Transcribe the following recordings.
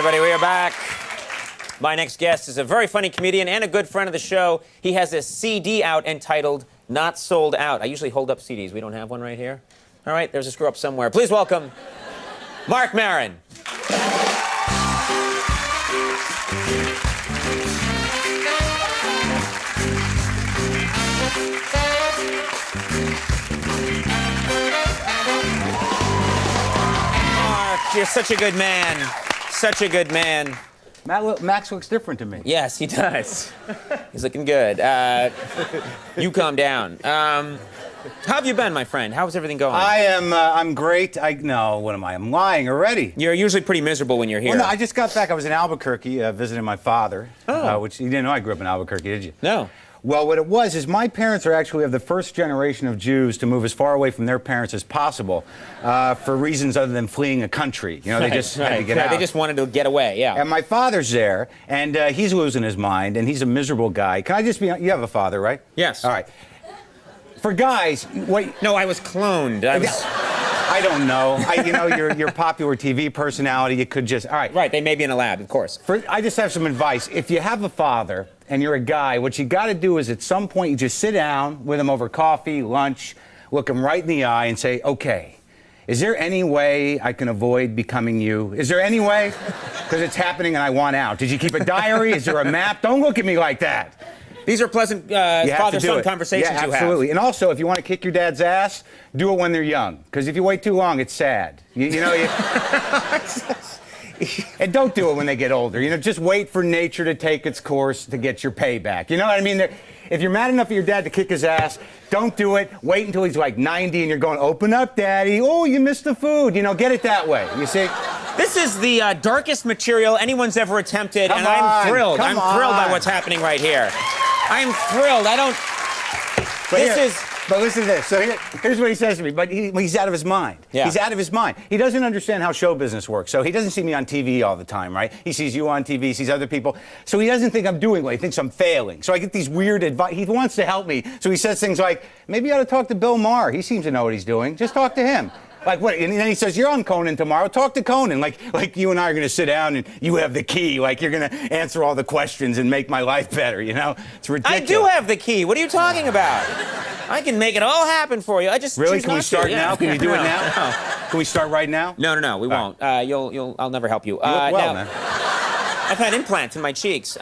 everybody. We are back. My next guest is a very funny comedian and a good friend of the show. He has a CD out entitled Not Sold Out. I usually hold up CDs. We don't have one right here. All right, there's a screw up somewhere. Please welcome Marc Maron. You're such a good man. Such a good man. Max looks different to me. Yes, he does. He's looking good. You calm down. How have you been, my friend? How's everything going? I'm great. No, what am I? I'm lying already. You're usually pretty miserable when you're here. Well, no, I just got back. I was in Albuquerque visiting my father. Which you didn't know I grew up in Albuquerque, did you? No. Well, what it was is my parents are actually of the first generation of Jews to move as far away from their parents as possible for reasons other than fleeing a country. You know, they just had to get out. They just wanted to get away, yeah. And my father's there, and he's losing his mind, and he's a miserable guy. Can I just be... You have a father, right? Yes. All right. For guys, wait... No, I was cloned. I don't know. You know, you're a popular TV personality. You could just... All right. Right, they may be in a lab, of course. I just have some advice. If you have a father and you're a guy, what you got to do is at some point you just sit down with him over coffee, lunch, look him right in the eye and say, okay, is there any way I can avoid becoming you? Is there any way? Because it's happening and I want out. Did you keep a diary? Is there a map? Don't look at me like that. These are pleasant father-son conversations you have. Yeah, absolutely. And also, if you want to kick your dad's ass, do it when they're young. Because if you wait too long, it's sad. You know, and don't do it when they get older. You know, just wait for nature to take its course to get your payback. You know what I mean? If you're mad enough at your dad to kick his ass, don't do it. Wait until he's like 90 and you're going, open up, Daddy. Oh, you missed the food. You know, get it that way. You see? This is the darkest material anyone's ever attempted, and I'm thrilled. I'm thrilled by what's happening right here. I'm thrilled. I don't... But listen to this. So here's what he says to me. But he's out of his mind. Yeah. He's out of his mind. He doesn't understand how show business works. So he doesn't see me on TV all the time, right? He sees you on TV, sees other people. So he doesn't think I'm doing well. He thinks I'm failing. So I get these weird advice. He wants to help me. So he says things like, maybe you ought to talk to Bill Maher. He seems to know what he's doing. Just talk to him. Like what? And then he says, you're on Conan tomorrow. Talk to Conan. Like you and I are going to sit down and you have the key. Like you're going to answer all the questions and make my life better, you know? It's ridiculous. I do have the key. What are you talking about? I can make it all happen for you. I just really? Choose Can we start now? Can you do it now? No. Can we start right now? No, we won't. I'll never help you. You look well, man. I've had implants in my cheeks.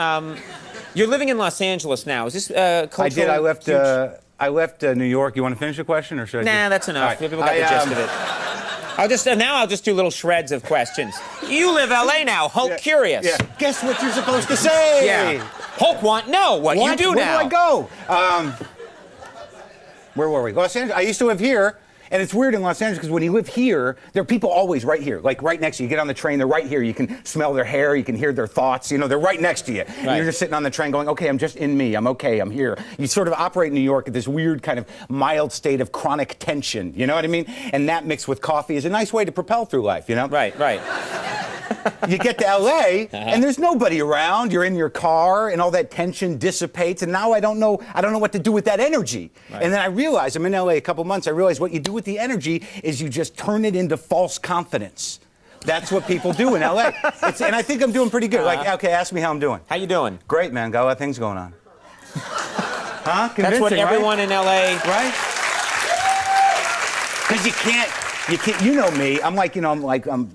You're living in Los Angeles now. Is this cultural? I did. I left New York. You want to finish the question, or should I? Nah, that's enough. Right. People got the gist of it. I'll just do little shreds of questions. You live LA now. Hulk curious. Yeah. Guess what you're supposed to say? Yeah. Hulk want know what you do now. Where do I go? Where were we? Los Angeles. I used to live here. And it's weird in Los Angeles because when you live here, there are people always right here, like right next to you. You get on the train, they're right here. You can smell their hair, you can hear their thoughts. You know, they're right next to you. Right. And you're just sitting on the train going, okay, I'm just in me. I'm okay. I'm here. You sort of operate in New York at this weird kind of mild state of chronic tension. You know what I mean? And that mixed with coffee is a nice way to propel through life, you know? Right. You get to LA and there's nobody around. You're in your car and all that tension dissipates. And now I don't know what to do with that energy. Right. And then I realized, I'm in LA a couple months, I realized what you do with the energy is you just turn it into false confidence. That's what people do in LA. And I think I'm doing pretty good. Like, okay, ask me how I'm doing. How you doing? Great, man. Got a lot of things going on. Huh? Convincing, that's what everyone in LA... Right? Because you know me. I'm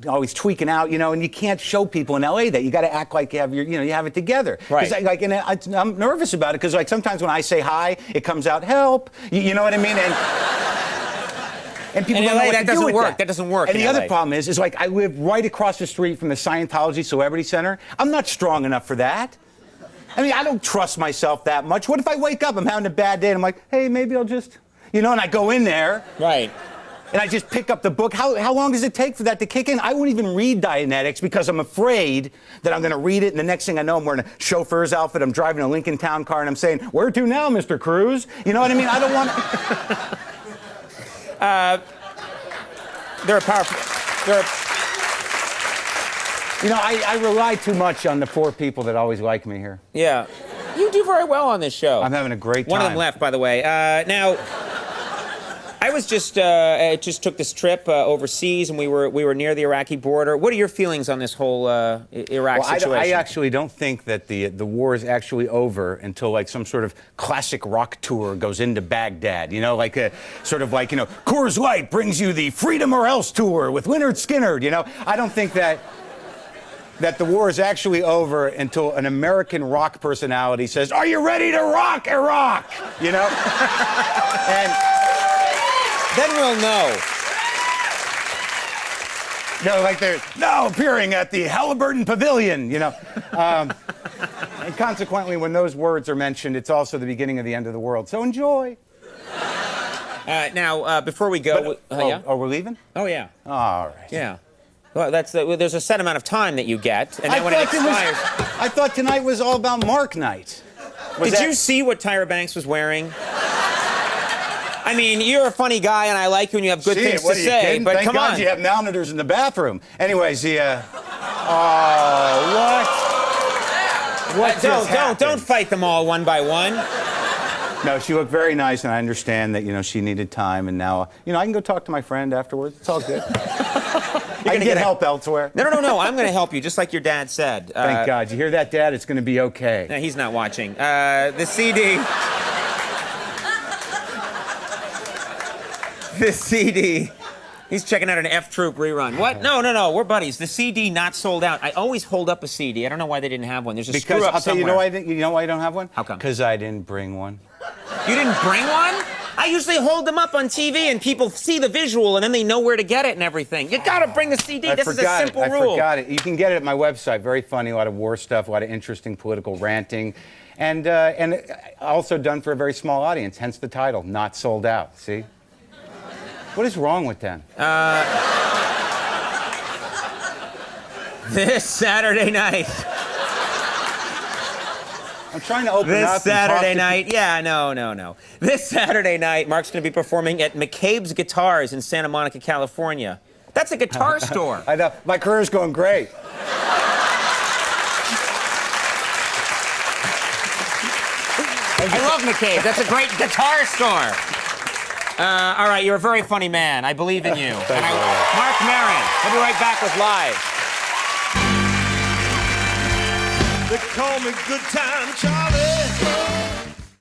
always tweaking out, you know, and you can't show people in LA that. You got to act like you have you have it together. Right. I'm nervous about it because sometimes when I say hi, it comes out help. You know what I mean? And people don't know what to do with that. That doesn't work. And the other problem is like I live right across the street from the Scientology Celebrity Center. I'm not strong enough for that. I mean, I don't trust myself that much. What if I wake up, I'm having a bad day, and I'm like, hey, maybe I'll just, and I go in there. Right. And I just pick up the book. How long does it take for that to kick in? I won't even read Dianetics because I'm afraid that I'm going to read it, and the next thing I know, I'm wearing a chauffeur's outfit, I'm driving a Lincoln Town car, and I'm saying, where to now, Mr. Cruz? You know what I mean? I don't want They're powerful. I rely too much on the 4 people that always like me here. Yeah. You do very well on this show. I'm having a great time. One of them left, by the way. Now... I was just took this trip overseas, and we were near the Iraqi border. What are your feelings on this whole Iraq situation? I actually don't think that the war is actually over until like some sort of classic rock tour goes into Baghdad. You know, like a sort of like, you know, Coors Light brings you the Freedom or Else tour with Lynyrd Skynyrd. You know, I don't think that the war is actually over until an American rock personality says, "Are you ready to rock Iraq?" You know, and then we'll know. No, like they're now appearing at the Halliburton Pavilion, you know. And consequently, when those words are mentioned, it's also the beginning of the end of the world. So enjoy. Now, before we go... yeah? Oh, we're leaving? Oh, yeah. All right. Yeah. Well, there's a set amount of time that you get, and then when it expires... I thought tonight was all about Mark night. Did you see what Tyra Banks was wearing? I mean, you're a funny guy, and I like you, and you have good things to say, but Thank come God on. you have monitors in the bathroom. Anyways, oh, what? Don't fight them all one by one. No, she looked very nice, and I understand that, you know, she needed time, and now, you know, I can go talk to my friend afterwards. It's all good. I can get help elsewhere. No, I'm going to help you, just like your dad said. Thank God. You hear that, Dad? It's going to be okay. No, he's not watching. The CD... The CD. He's checking out an F Troop rerun. What? No, we're buddies. The CD not sold out. I always hold up a CD. I don't know why they didn't have one. There's a screw up somewhere. You know why I don't have one? How come? Because I didn't bring one. You didn't bring one? I usually hold them up on TV and people see the visual and then they know where to get it and everything. You gotta bring the CD. This is a simple rule. I forgot it. You can get it at my website. Very funny. A lot of war stuff. A lot of interesting political ranting. And also done for a very small audience. Hence the title, Not Sold Out. See? What is wrong with them? This Saturday night. I'm trying to open up. This Saturday night. Yeah, no. This Saturday night, Mark's going to be performing at McCabe's Guitars in Santa Monica, California. That's a guitar store. I know. My career's going great. I love McCabe. That's a great guitar store. All right, you're a very funny man. I believe in you. Marc Maron. We'll be right back with Live. They call me Good Time Charlie.